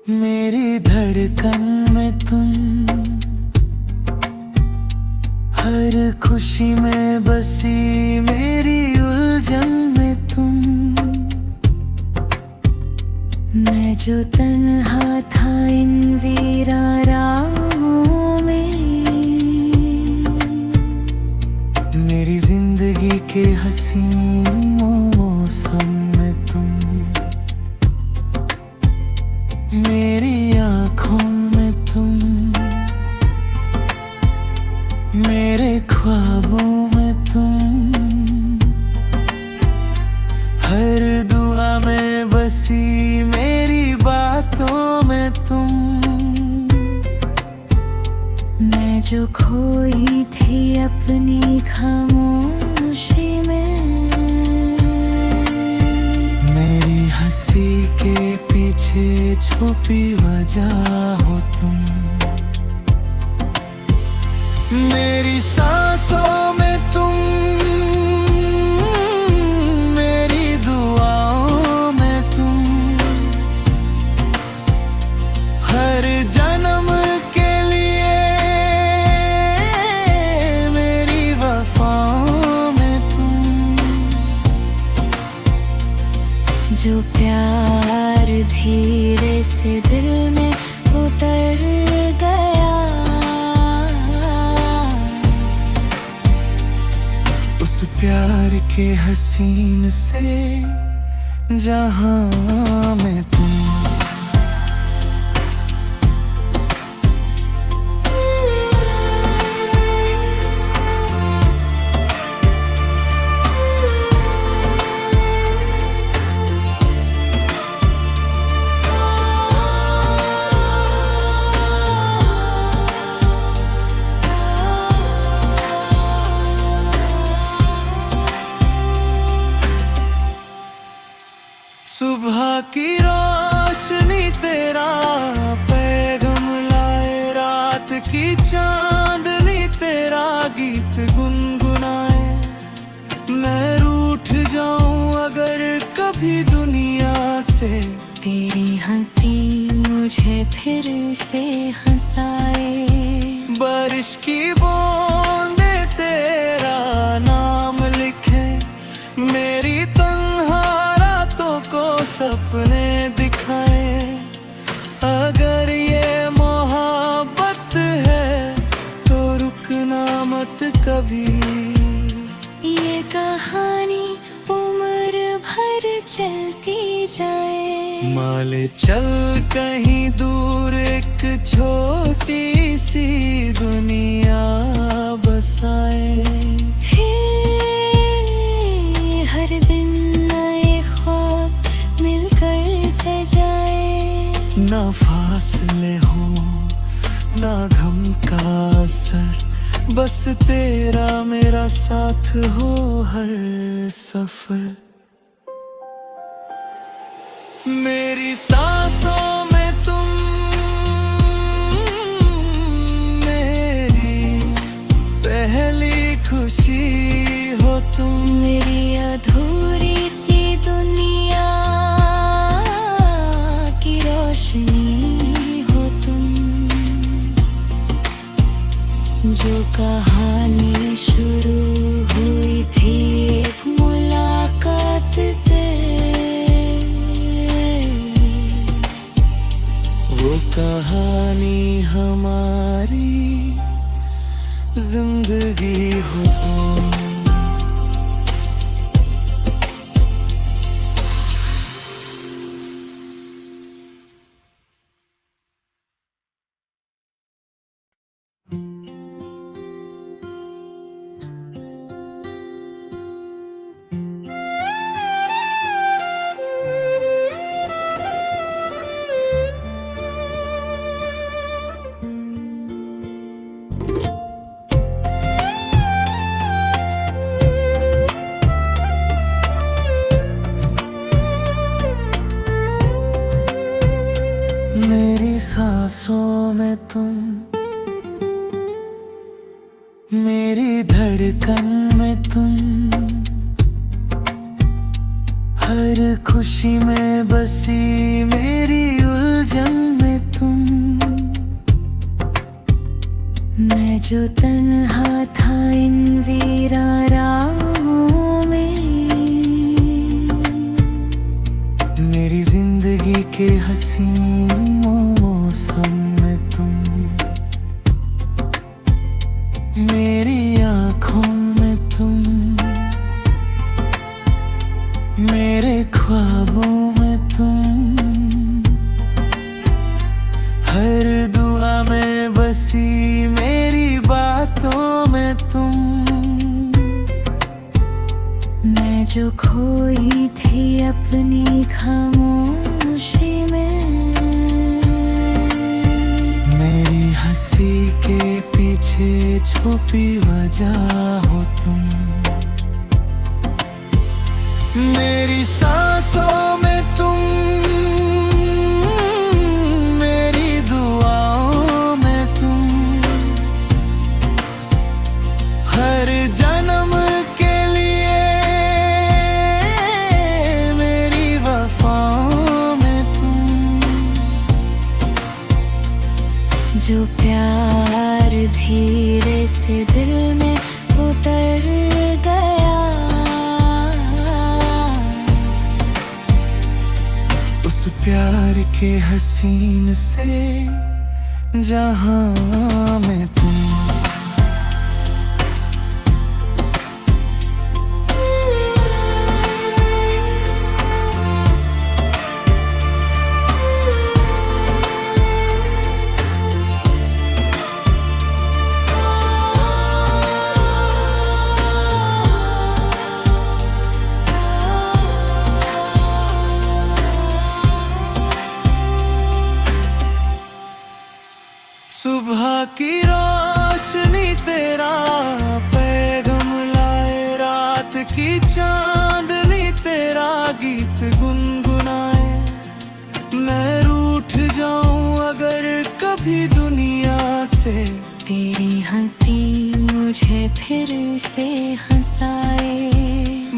मेरी धड़कन में तुम, हर खुशी में बसी मेरी उलझन में तुम। मैं जो तन्हा था इन वीरा राहों में, मेरी जिंदगी के हसीन मौसम में तुम। मेरी आँखों में तुम, मेरे ख्वाबों में तुम, हर दुआ में बसी मेरी बातों में तुम। मैं जो खोई थी अपनी खामोशी में, मेरी हंसी के पीछे छुपी वजह हो तुम। मेरी सांसों में तुम, मेरी दुआओं में तुम, हर जन्म के लिए मेरी वफाओं में तुम। जो प्यार धीरे से दिल में उतर गया, उस प्यार के हसीन से जहां में तुम। सुबह की रोशनी तेरा पैगाम लाए, रात की चांदनी तेरा गीत गुनगुनाए। मैं रूठ जाऊं अगर कभी दुनिया से, तेरी हंसी मुझे फिर से हंसाए। बारिश की बूंदे तेरा नाम लिखे, मेरी तन्हा रातों को सपने दिखाए। अगर ये मोहब्बत है तो रुकना मत कभी। ये कहानी उम्र भर चलती जाए। माले चल कहीं दूर एक छोटी सी दुनिया बसाए। हे, हर दिन नए ख्वाब मिलकर सजाए। ना फासले हो ना गम का असर, बस तेरा मेरा साथ हो हर सफर। मेरी सांसों में तुम, मेरी पहली खुशी हो तुम। मेरी अधूरी सी दुनिया की रोशनी हो तुम। जो कहानी शुरू हुई थी एक मुलाकात से, वो कहानी हमारी जिंदगी हो तुम। मेरी सांसों में तुम, मेरी धड़कन में तुम, हर खुशी में बसी मेरी उलझन में जो तन्हा था इन वीरा राहों में, मेरी जिंदगी के हसीन मौसम में तुम, मेरी आँखों में तुम, मेरे ख्वाबों में तुम, हर दुआ में बसी मेरी बातों में तुम। मैं जो खोई थी अपनी खामोशी में, मेरी हंसी के पीछे छुपी वजह हो तुम, मेरी सांसों में तुम, मेरी दुआओं में तुम, हर जन्म के लिए मेरी वफाओं में तुम। जो प्यार धीरे से दिल में उतर गया, उस प्यार के हसीन से जहां में तुम। सुबह की रोशनी तेरा पैगाम लाए, रात की चांदनी तेरा गीत गुनगुनाए। मैं रूठ जाऊं अगर कभी दुनिया से, तेरी हंसी मुझे फिर से हंसाए।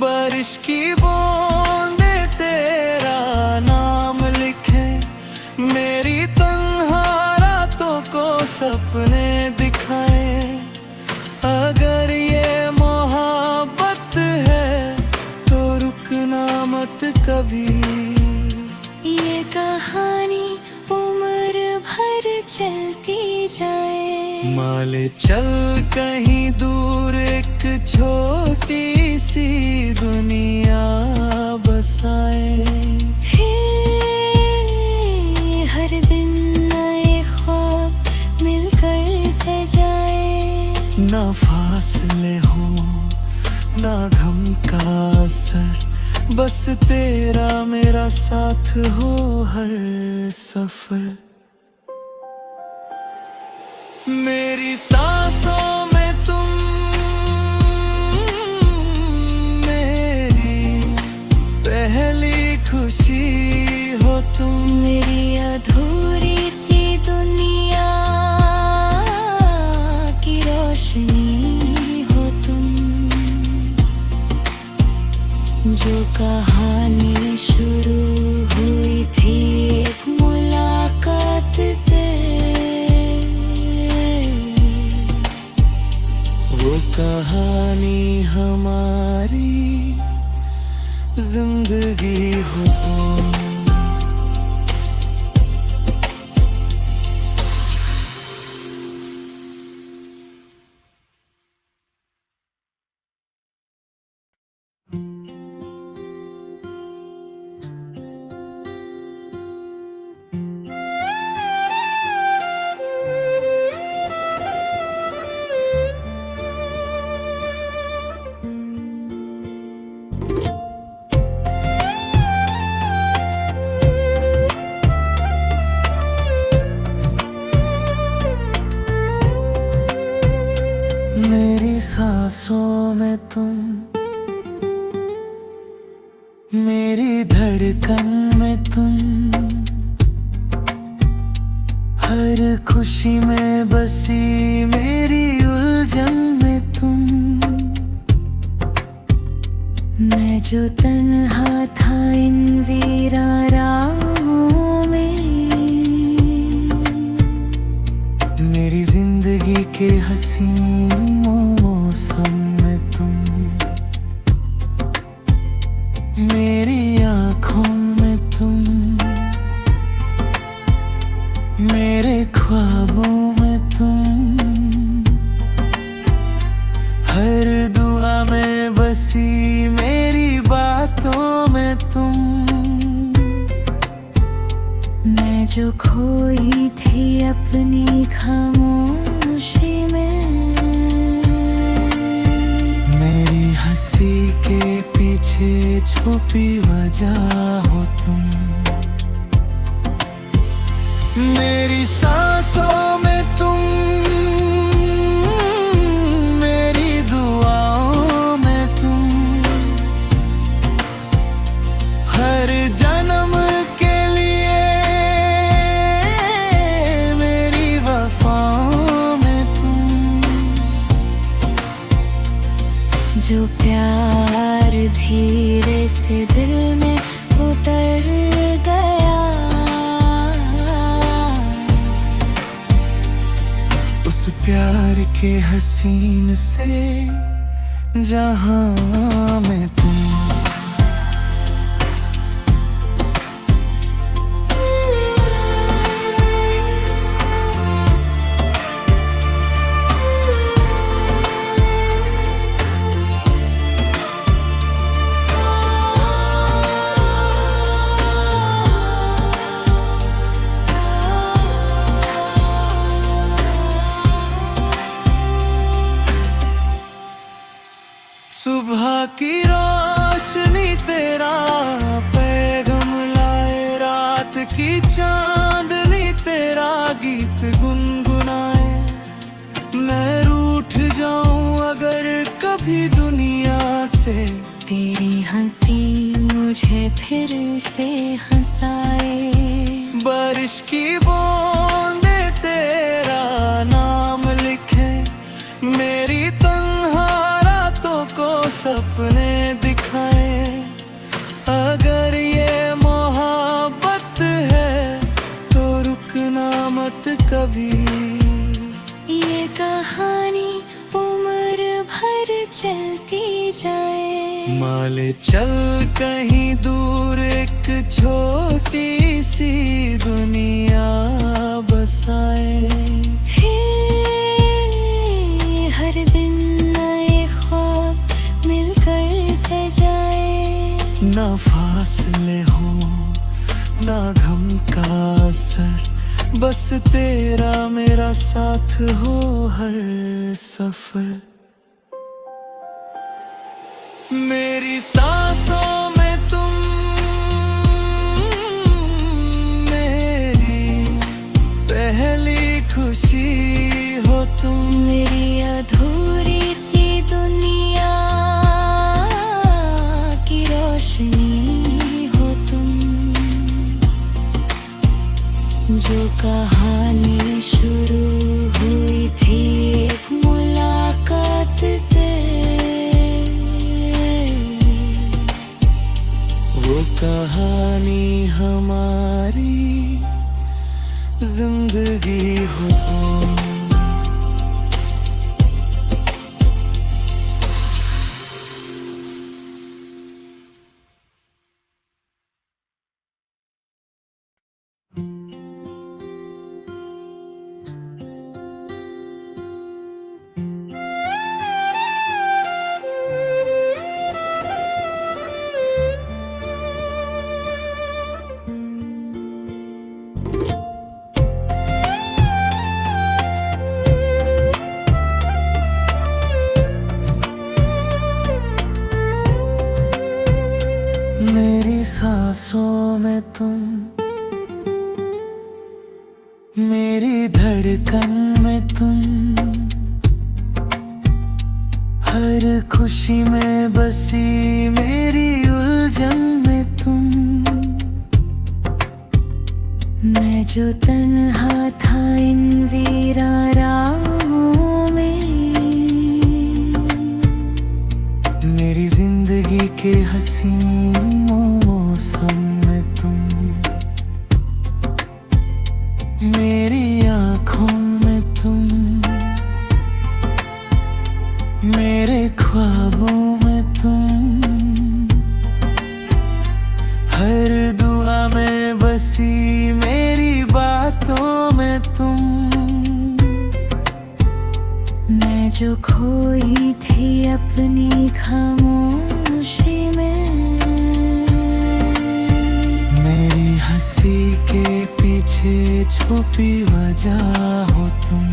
बारिश की बूंदे तेरा नाम लिखे, मेरी सपने दिखाए। अगर ये मोहब्बत है तो रुकना मत कभी, ये कहानी उम्र भर चलती जाए। माले चल कहीं दूर एक छोटी सी दुनिया बसाए। हर दिन ना फासले हो ना गम का असर, बस तेरा मेरा साथ हो हर सफर। मेरी सांसों में तुम, मेरी पहली खुशी हो तुम, मेरी अधूरी सी दुनिया की रोशनी हो तुम। जो कहानी शुरू हुई थी एक मुलाकात से, वो कहानी हमारी जिंदगी हो तुम। मेरी सांसों में तुम, मेरी धड़कन में तुम, हर खुशी में बसी मेरी उलझन में तुम। मैं जो तन्हा था इन वीरा राहों में, मेरी जिंदगी के हसीन मैं जो खोई थी अपनी खामोशी में। मेरी हंसी के पीछे छुपी वजह हो तुम। मेरी सांसों में तुम, मेरी दुआओं में तुम, हर जन्म के लिए मेरी वफाओं में तुम। जो प्यार धीरे से दिल में उतर गया, उस प्यार के हसीन से जहां में तुम। सुबह की रोशनी तेरा पैगाम लाए, रात की चांदनी तेरा गीत गुनगुनाए। मैं रूठ जाऊं अगर कभी दुनिया से, तेरी हंसी मुझे फिर से हंसाए। बारिश की बूंदे तेरा नाम लिखे, मेरी को सपने दिखाए। अगर ये मोहब्बत है तो रुकना मत कभी। ये कहानी उम्र भर चलती जाए। माले चल कहीं दूर एक छोटी सी दुनिया बसाए। हर दिन ना फासले हो ना गम का असर, बस तेरा मेरा साथ हो हर सफर। मेरी सांसों में तुम, मेरी पहली खुशी हो तुम। मेरी अधूरी सी दुनिया की रोशनी हो तुम। जो कहानी शुरू हुई थी एक मुलाकात से, वो कहानी हमारी जिंदगी हो तुम। मेरी सांसों में तुम, मेरी धड़कन में तुम, हर खुशी में बसी मेरी उलझन में तुम। मैं जो तन्हा था इन वीरा राहों में, मेरी जिंदगी के हसीन मौसम में तुम। मेरी आँखों में तुम, मेरे ख्वाबों में तुम, हर दुआ में बसी मेरी बातों में तुम। मैं जो खोई थी अपनी खामोशी में, मेरी हंसी के पीछे छुपी वजह हो तुम।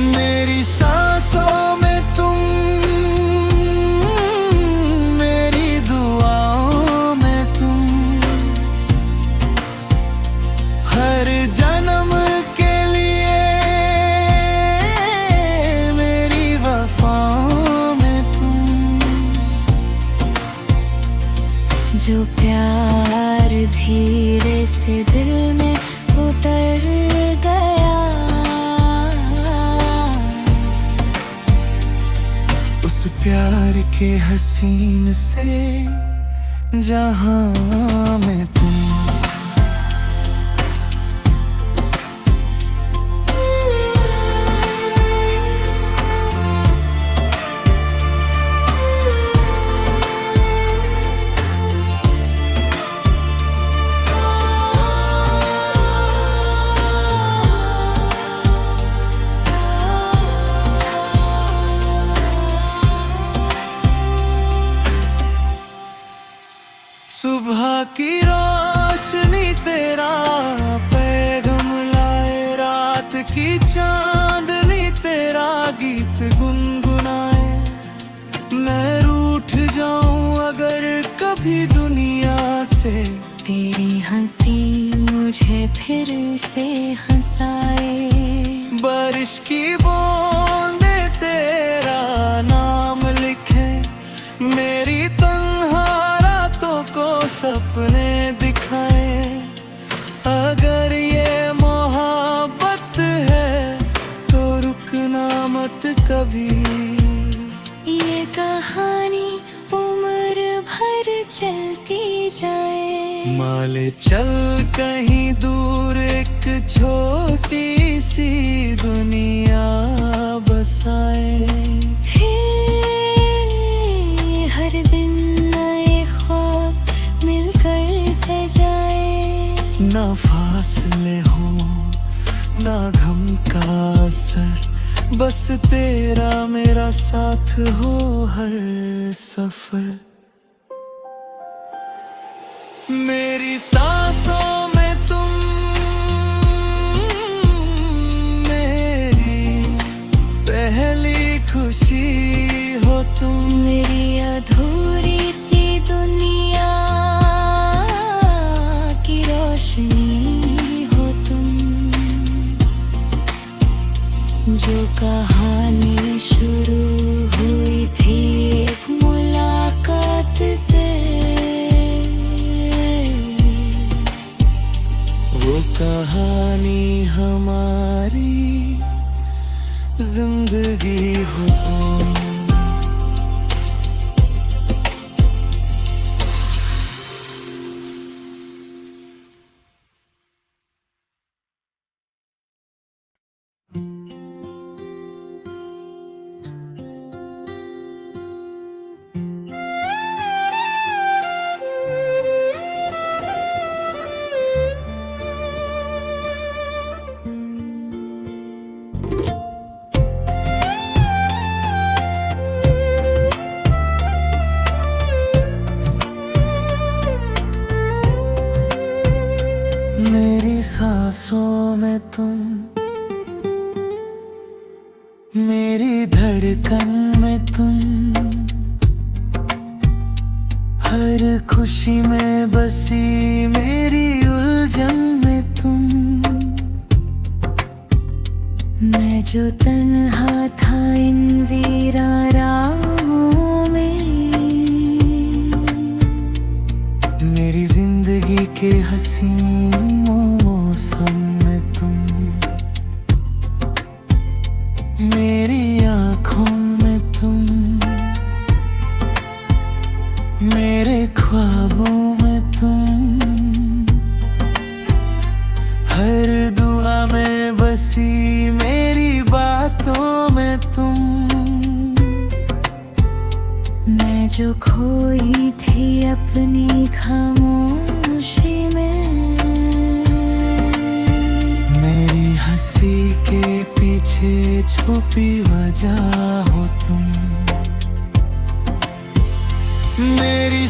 मेरी सांसों में तुम, मेरी दुआओं में तुम, हर जन्म के लिए मेरी वफाओं में तुम। जो प्यार धीरे से दिल में उतर गया, उस प्यार के हसीन से जहां में तुम। सुबह की रोशनी तेरा पैगाम लाए, रात की चांदनी तेरा गीत गुनगुनाए। मैं रूठ जाऊं अगर कभी दुनिया से, तेरी हंसी मुझे फिर से हंसाए। बारिश की बूंदे तेरा नाम लिखे, मेरी सपने दिखाए। अगर ये मोहब्बत है तो रुकना मत कभी। ये कहानी उम्र भर चलती जाए। माले चल कहीं दूर एक छोटी सी दुनिया बसाए। हर दिन ना फासले हो ना गम का असर, बस तेरा मेरा साथ हो हर सफर। मेरी सांसों में तुम, मेरी पहली खुशी हो तुम। मेरी अधूरी सी दुनिया की रोशनी हो तुम। जो कहानी शुरू हुई थी एक मुलाकात से, वो कहानी हमारी जिंदगी हो तुम। मेरी सांसों में तुम, मेरी धड़कन में तुम, हर खुशी में बसी मेरी उलझन में तुम। मैं जो तन्हा था इन वीरा राहों में, मेरी जिंदगी के हसीन मौसम में तुम। मेरी आँखों में तुम, मेरे ख्वाबों में तुम, हर दुआ में बसी मेरी बातों में तुम। मैं जो खोई थी अपनी खामोशी में, मेरी हंसी के पीछे छुपी वजह हो तुम। मेरी